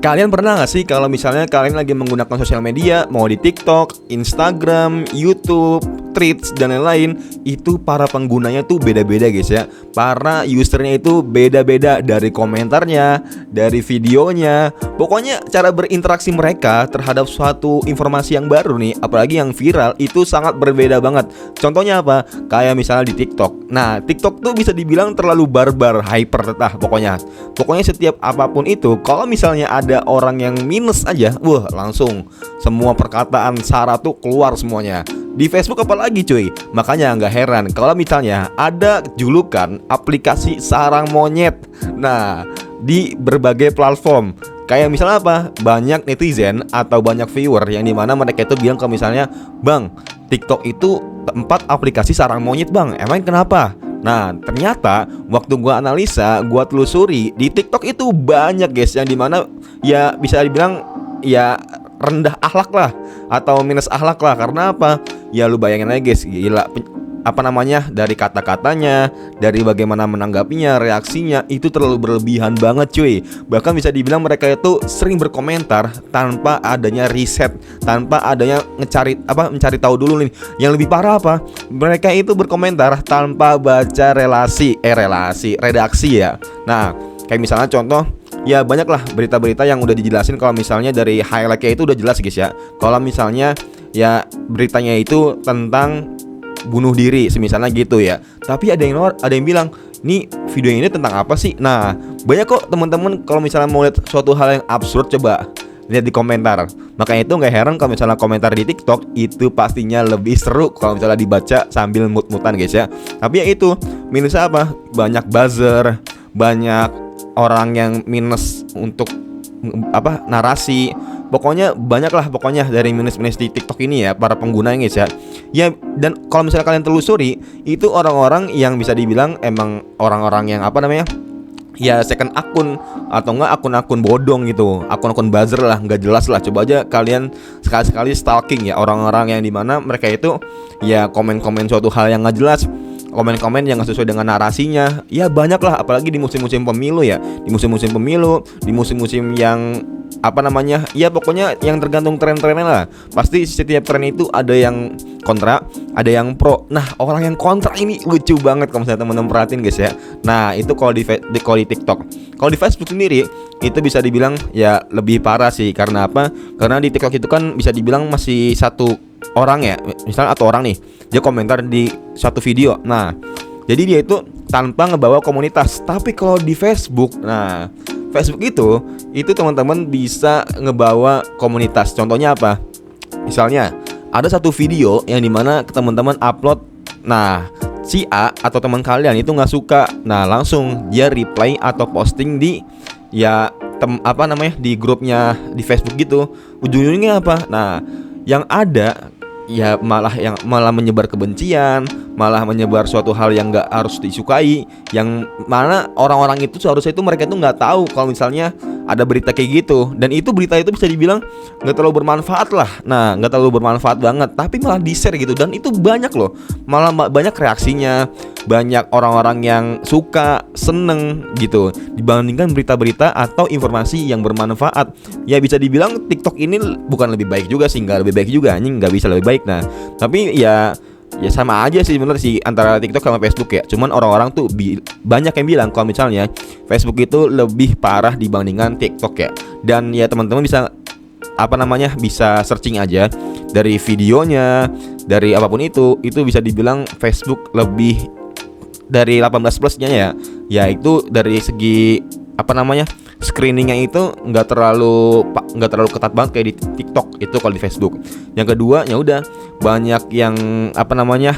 Kalian pernah gak sih kalau misalnya kalian lagi menggunakan sosial media, mau di TikTok, Instagram, YouTube, Threads, dan lain-lain, itu para penggunanya tuh beda-beda guys ya. Para usernya itu beda-beda, dari komentarnya, dari videonya. Pokoknya cara berinteraksi mereka terhadap suatu informasi yang baru nih, apalagi yang viral, itu sangat berbeda banget. Contohnya apa? Kayak misalnya di TikTok. Nah, TikTok tuh bisa dibilang terlalu barbar, hyper pokoknya setiap apapun itu, kalau misalnya ada orang yang minus aja, wah langsung semua perkataan sara tuh keluar semuanya. Di Facebook apalagi cuy. Makanya nggak heran kalau misalnya ada julukan aplikasi sarang monyet. Nah, di berbagai platform. Kayak misalnya apa? Banyak netizen atau banyak viewer yang dimana mereka itu bilang kalau misalnya, "Bang, TikTok itu tempat aplikasi sarang monyet bang. Emang kenapa?" Nah, ternyata waktu gua analisa, gua telusuri, di TikTok itu banyak guys yang dimana ya bisa dibilang ya rendah akhlak lah atau minus akhlak lah. Karena apa? Ya lu bayangin aja guys, gila dari kata-katanya, dari bagaimana menanggapinya, reaksinya itu terlalu berlebihan banget cuy. Bahkan bisa dibilang mereka itu sering berkomentar tanpa adanya riset, tanpa adanya mencari tahu dulu nih. Yang lebih parah apa? Mereka itu berkomentar tanpa baca redaksi ya. Nah, kayak misalnya contoh, ya banyak lah berita-berita yang udah dijelasin kalau misalnya dari highlightnya itu udah jelas guys ya. Kalau misalnya ya beritanya itu tentang bunuh diri semisalnya gitu ya. Tapi ada yang bilang, "Nih video ini tentang apa sih?" Nah, banyak kok teman-teman kalau misalnya mau lihat suatu hal yang absurd, coba lihat di komentar. Makanya itu nggak heran kalau misalnya komentar di TikTok itu pastinya lebih seru kalau misalnya dibaca sambil mut-mutan guys ya. Tapi ya itu, minusnya apa? Banyak buzzer, banyak orang yang minus untuk narasi. Pokoknya banyak lah dari minus-minus di TikTok ini ya, para pengguna guys ya. Ya, dan kalau misalnya kalian telusuri, itu orang-orang yang bisa dibilang emang orang-orang yang ya second akun atau enggak akun-akun bodong gitu, akun-akun buzzer lah, nggak jelas lah. Coba aja kalian sekali-sekali stalking ya orang-orang yang dimana mereka itu ya komen-komen suatu hal yang nggak jelas, komen-komen yang nggak sesuai dengan narasinya. Ya banyak lah, apalagi di musim-musim pemilu ya, di musim-musim yang ya pokoknya yang tergantung tren-trennya lah. Pasti setiap tren itu ada yang kontra, ada yang pro. Nah, orang yang kontra ini lucu banget kalau misalnya teman-teman perhatiin guys ya. Nah, itu kalau di TikTok. Kalau di Facebook sendiri itu bisa dibilang ya lebih parah sih. Karena apa? Karena di TikTok itu kan bisa dibilang masih satu orang ya, misalnya atau orang nih, dia komentar di satu video. Nah, jadi dia itu tanpa ngebawa komunitas. Tapi kalau di Facebook, nah Facebook itu teman-teman bisa ngebawa komunitas. Contohnya apa? Misalnya ada satu video yang dimana teman-teman upload, nah si A atau teman kalian itu nggak suka, nah langsung dia reply atau posting di di grupnya di Facebook gitu. Ujung-ujungnya apa? Nah, yang ada ya malah menyebar kebencian, malah menyebar suatu hal yang nggak harus disukai, yang mana orang-orang itu seharusnya itu mereka itu nggak tahu kalau misalnya ada berita kayak gitu. Dan itu berita itu bisa dibilang nggak terlalu bermanfaat lah. Nah, nggak terlalu bermanfaat banget, tapi malah di-share gitu. Dan itu banyak loh, malah banyak reaksinya, banyak orang-orang yang suka, seneng gitu, dibandingkan berita-berita atau informasi yang bermanfaat. Ya bisa dibilang TikTok ini bukan lebih baik juga sih, nggak lebih baik juga, anjing, nggak bisa lebih baik. Nah, tapi ya sama aja sih sebenarnya sih antara TikTok sama Facebook ya. Cuman orang-orang tuh banyak yang bilang kalau misalnya Facebook itu lebih parah dibandingkan TikTok ya. Dan ya teman-teman bisa bisa searching aja dari videonya, dari apapun itu bisa dibilang Facebook lebih dari 18 plusnya ya. Ya itu dari segi screeningnya itu nggak terlalu ketat banget kayak di TikTok itu kalau di Facebook. Yang kedua ya udah banyak yang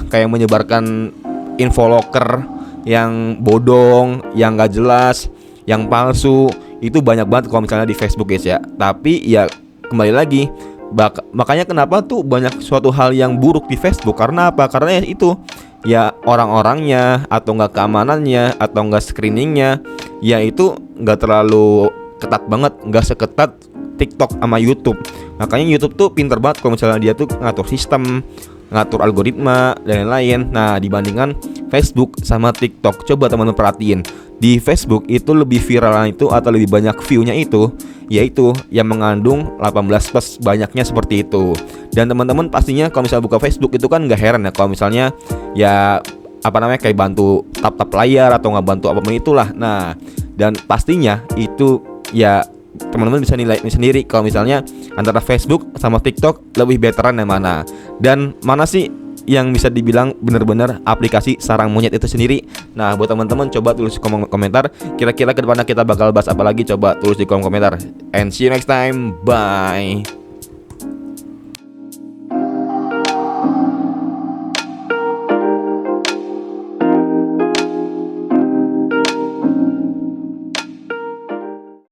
kayak menyebarkan info loker yang bodong, yang nggak jelas, yang palsu, itu banyak banget kalau misalnya di Facebook guys ya. Tapi ya kembali lagi, makanya kenapa tuh banyak suatu hal yang buruk di Facebook. Karena apa? Karena ya itu ya orang-orangnya atau nggak keamanannya atau nggak screeningnya, ya itu nggak terlalu ketat banget, nggak seketat TikTok sama YouTube. Makanya YouTube tuh pinter banget kalau misalnya dia tuh ngatur sistem, ngatur algoritma dan lain-lain. Nah, dibandingkan Facebook sama TikTok, coba teman-teman perhatiin. di Facebook itu lebih viral itu atau lebih banyak view-nya itu yaitu yang mengandung 18+ banyaknya seperti itu. Dan teman-teman pastinya kalau misalnya buka Facebook itu kan nggak heran ya kalau misalnya ya apa namanya kayak bantu tap-tap layar atau nggak bantu apapun itulah. Nah, dan pastinya itu ya teman-teman bisa nilai sendiri kalau misalnya antara Facebook sama TikTok lebih betteran yang mana, dan mana sih yang bisa dibilang benar-benar aplikasi sarang monyet itu sendiri. Nah, buat teman-teman coba tulis komentar kira-kira ke depannya kita bakal bahas apa lagi, coba tulis di kolom komentar. And see you next time, bye.